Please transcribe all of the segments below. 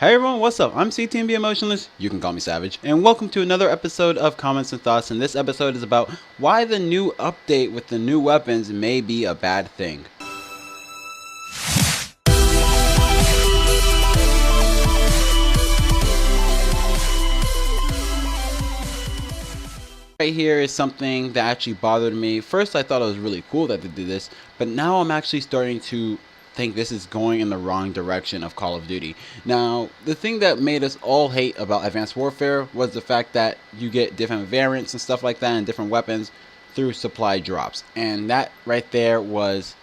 Hey everyone, what's up? I'm CTMB Emotionless, you can call me Savage, and welcome to another episode of Comments and Thoughts, and this episode is about why the new update with the new weapons may be a bad thing. Right here is something that actually bothered me. First, I thought it was really cool that they did this, but now I'm actually starting to think this is going in the wrong direction of Call of Duty. Now, the thing that made us all hate about Advanced Warfare was the fact that you get different variants and stuff like that and different weapons through supply drops. And that right there was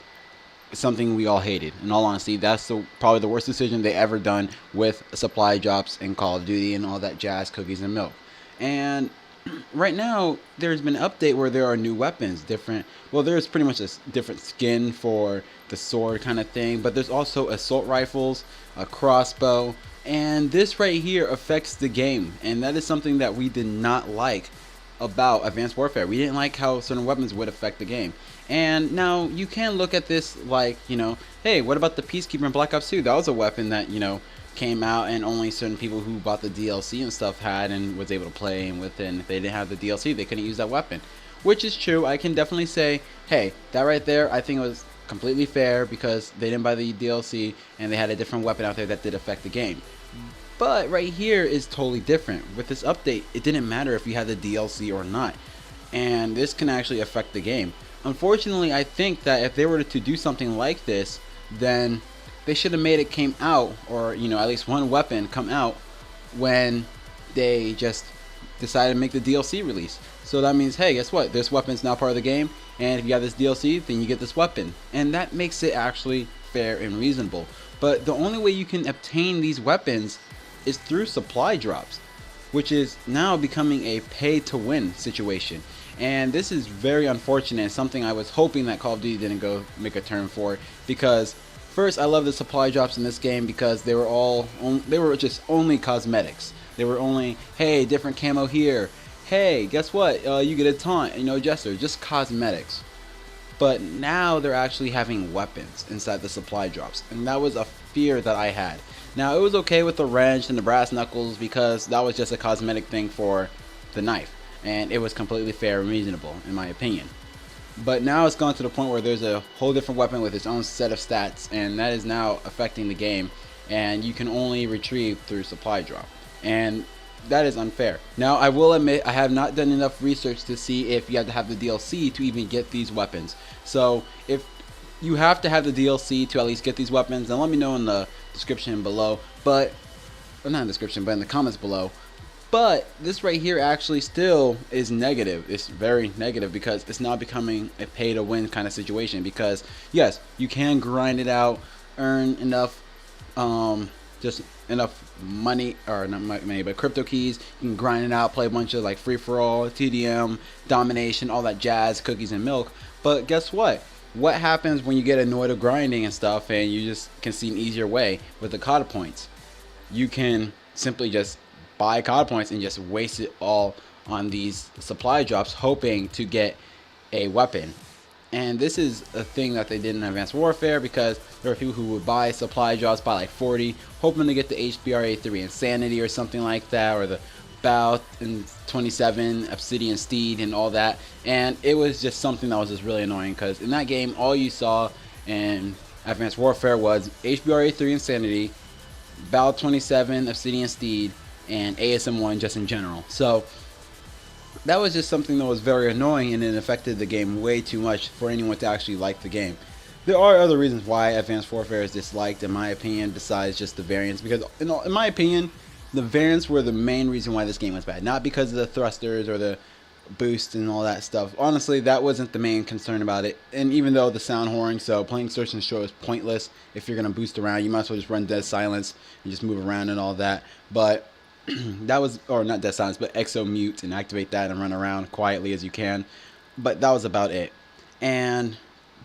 something we all hated. In all honesty, that's probably the worst decision they ever done with supply drops in Call of Duty and all that jazz, cookies and milk. And right now there's been an update where there are new weapons, there's pretty much a different skin for the sword kind of thing, but there's also assault rifles, a crossbow, and this right here affects the game, and that is something that we did not like about Advanced Warfare. We didn't like how certain weapons would affect the game. And now you can look at this like, hey, what about the Peacekeeper in Black Ops 2? That was a weapon that, came out and only certain people who bought the DLC and stuff had and was able to play with it. And if they didn't have the DLC, they couldn't use that weapon, which is true. I can definitely say, hey, that right there, I think it was completely fair because they didn't buy the DLC and they had a different weapon out there that did affect the game. But right here is totally different. With this update, it didn't matter if you had the DLC or not, and this can actually affect the game. Unfortunately, I think that if they were to do something like this, then they should have made it came out, or at least one weapon come out when they just decided to make the DLC release. So that means, hey, guess what? This weapon's now part of the game, and if you have this DLC, then you get this weapon, and that makes it actually fair and reasonable. But the only way you can obtain these weapons is through supply drops, which is now becoming a pay-to-win situation. And this is very unfortunate, something I was hoping that Call of Duty didn't go make a turn for, because first, I love the supply drops in this game because they were just only cosmetics. They were only, hey, different camo here. Hey, guess what? You get a taunt, jester, just cosmetics. But now they're actually having weapons inside the supply drops, and that was a fear that I had. Now, it was okay with the wrench and the brass knuckles because that was just a cosmetic thing for the knife, and it was completely fair and reasonable in my opinion. But now it's gone to the point where there's a whole different weapon with its own set of stats, and that is now affecting the game, and you can only retrieve through supply drop, and that is unfair. Now, I will admit I have not done enough research to see if you have to have the DLC to even get these weapons. So if you have to have the DLC to at least get these weapons, then let me know in the description below, not in the description, but in the comments below. But this right here actually still is negative. It's very negative because it's now becoming a pay to win kind of situation, because yes, you can grind it out, earn enough just enough money, or not money, but crypto keys. You can grind it out, play a bunch of like free for all, TDM, domination, all that jazz, cookies and milk. But guess what happens when you get annoyed of grinding and stuff and you just can see an easier way with the COD points? You can simply just buy COD points and just waste it all on these supply drops hoping to get a weapon. And this is a thing that they did in Advanced Warfare, because there are people who would buy supply drops by like 40 hoping to get the HBR-A3 Insanity or something like that, or the Bow and 27 Obsidian Steed and all that, and it was just something that was just really annoying, because in that game all you saw in Advanced Warfare was HBR-A3 Insanity, Bow 27 Obsidian Steed, and ASM1 just in general. So that was just something that was very annoying, and it affected the game way too much for anyone to actually like the game. There are other reasons why Advanced Warfare is disliked, in my opinion, besides just the variants, because in my opinion, the variants were the main reason why this game was bad, not because of the thrusters or the boost and all that stuff. Honestly, that wasn't the main concern about it. And even though the sound whoring, so playing search and destroy is pointless. If you're going to boost around, you might as well just run dead silence and just move around and all that. But that was, or not dead silence, but exo mute and activate that and run around quietly as you can. But that was about it. And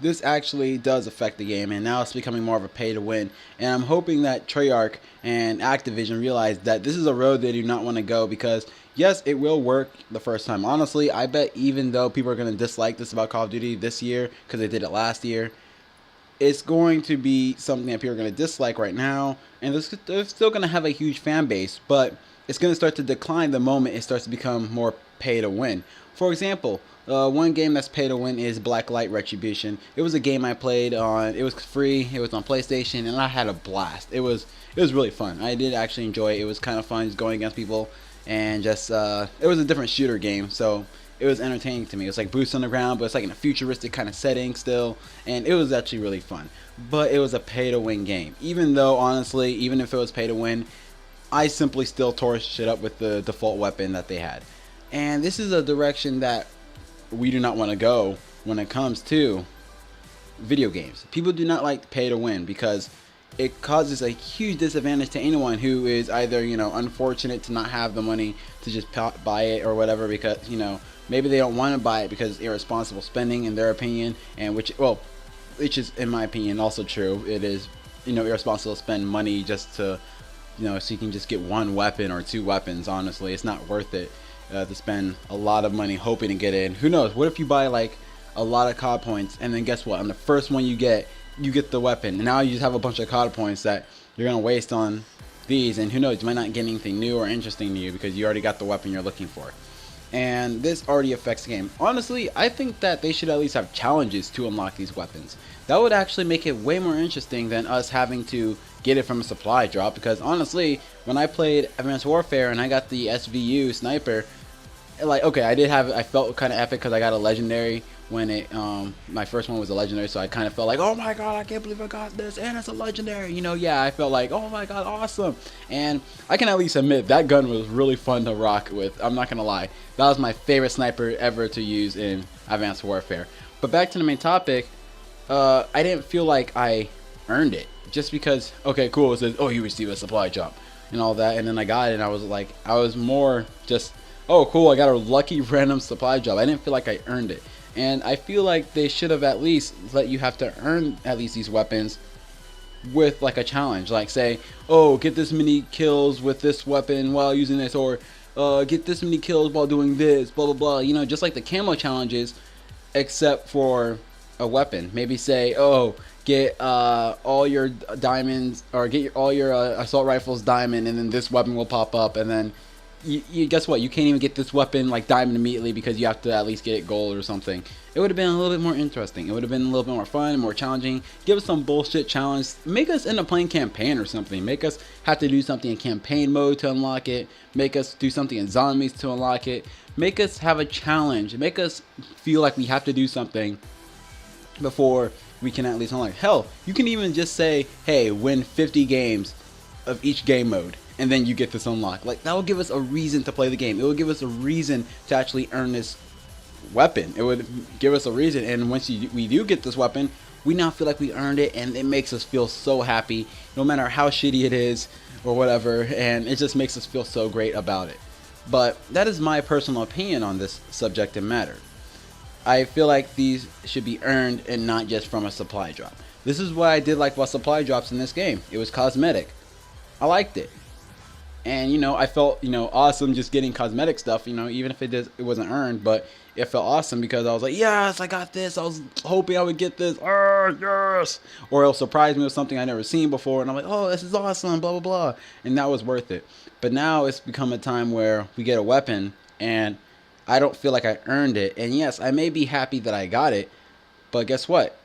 this actually does affect the game, and now it's becoming more of a pay to win. And I'm hoping that Treyarch and Activision realize that this is a road they do not want to go, because yes, it will work the first time. Honestly, I bet even though people are going to dislike this about Call of Duty this year because they did it last year, it's going to be something that people are going to dislike right now, and they're still going to have a huge fan base, but it's going to start to decline the moment it starts to become more pay to win. For example, one game that's pay to win is Blacklight Retribution. It was a game I played on. It was free. It was on PlayStation, and I had a blast. It was really fun. I did actually enjoy it. It was kind of fun just going against people, and just it was a different shooter game, so it was entertaining to me. It was like boots on the ground, but it's like in a futuristic kind of setting still, and it was actually really fun. But it was a pay to win game. Even though, honestly, even if it was pay to win, I simply still tore shit up with the default weapon that they had. And this is a direction that we do not want to go when it comes to video games. People do not like pay to win because it causes a huge disadvantage to anyone who is either, unfortunate to not have the money to just buy it or whatever, because, maybe they don't want to buy it because irresponsible spending in their opinion, and which is in my opinion also true. It is, irresponsible to spend money just to, so you can just get one weapon or two weapons. Honestly, it's not worth it to spend a lot of money hoping to get in. Who knows? What if you buy like a lot of COD points, and then guess what? On the first one you get the weapon, and now you just have a bunch of COD points that you're gonna waste on these, and who knows? You might not get anything new or interesting to you because you already got the weapon you're looking for. And this already affects the game. Honestly, I think that they should at least have challenges to unlock these weapons. That would actually make it way more interesting than us having to get it from a supply drop, because honestly, when I played Advanced Warfare and I got the SVU sniper, like, okay, I felt kind of epic because I got a legendary when my first one was a legendary, so I kind of felt like, oh my god, I can't believe I got this, and it's a legendary, yeah, I felt like, oh my god, awesome. And I can at least admit that gun was really fun to rock with. I'm not gonna lie, that was my favorite sniper ever to use in Advanced Warfare. But back to the main topic, I didn't feel like I earned it just because, okay, cool, it says, oh, you receive a supply drop and all that, and then I got it, and I was more just, oh cool, I got a lucky random supply drop. I didn't feel like I earned it. And I feel like they should have at least let you have to earn at least these weapons with like a challenge. Like say, oh, get this many kills with this weapon while using this, or get this many kills while doing this, blah, blah, blah. Just like the camo challenges, except for a weapon. Maybe say, oh, get all your diamonds, or get all your assault rifles diamond, and then this weapon will pop up, and then you guess what? You can't even get this weapon like diamond immediately because you have to at least get it gold or something. It would have been a little bit more interesting. It would have been a little bit more fun, more challenging. Give us some bullshit challenge. Make us end up playing campaign or something. Make us have to do something in campaign mode to unlock it. Make us do something in zombies to unlock it. Make us have a challenge. Make us feel like we have to do something before we can at least unlock. Hell, you can even just say, hey, win 50 games of each game mode, and then you get this unlock. Like, that will give us a reason to play the game. It will give us a reason to actually earn this weapon. It would give us a reason, and once we do get this weapon, we now feel like we earned it, and it makes us feel so happy, no matter how shitty it is or whatever, and it just makes us feel so great about it. But that is my personal opinion on this subject and matter. I feel like these should be earned and not just from a supply drop. This is what I did like about supply drops in this game. It was cosmetic. I liked it. And I felt awesome just getting cosmetic stuff, even if it wasn't earned, but it felt awesome because I was like, yes, I got this. I was hoping I would get this. Yes. Or it'll surprise me with something I never seen before, and I'm like, oh, this is awesome, blah blah blah. And that was worth it. But now it's become a time where we get a weapon and I don't feel like I earned it. And yes, I may be happy that I got it, but guess what?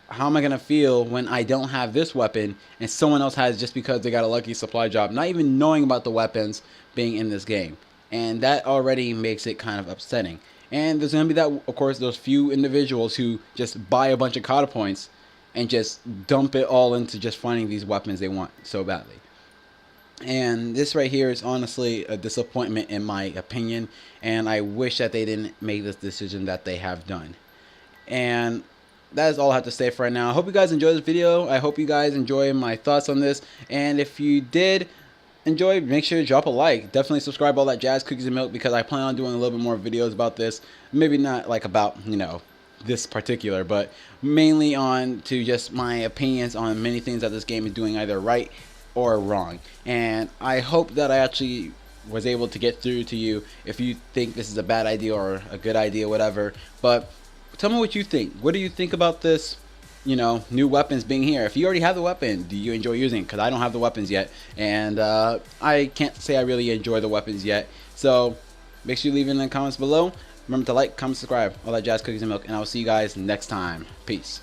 How am I going to feel when I don't have this weapon and someone else has just because they got a lucky supply drop, not even knowing about the weapons being in this game? And that already makes it kind of upsetting. And there's going to be that, of course, those few individuals who just buy a bunch of COD points and just dump it all into just finding these weapons they want so badly. And this right here is honestly a disappointment in my opinion, and I wish that they didn't make this decision that they have done. And that is all I have to say for right now. I hope you guys enjoyed this video. I hope you guys enjoy my thoughts on this. And if you did enjoy, make sure to drop a like. Definitely subscribe, all that jazz, cookies and milk, because I plan on doing a little bit more videos about this. Maybe not like about, this particular, but mainly on to just my opinions on many things that this game is doing either right or wrong. And I hope that I actually was able to get through to you if you think this is a bad idea or a good idea, whatever. But tell me what you think. What do you think about this? you know, new weapons being here. If you already have the weapon, do you enjoy using it? Because I don't have the weapons yet, and I can't say I really enjoy the weapons yet. So make sure you leave it in the comments below. Remember to like, comment, subscribe, all that jazz, cookies and milk, and I will see you guys next time. Peace.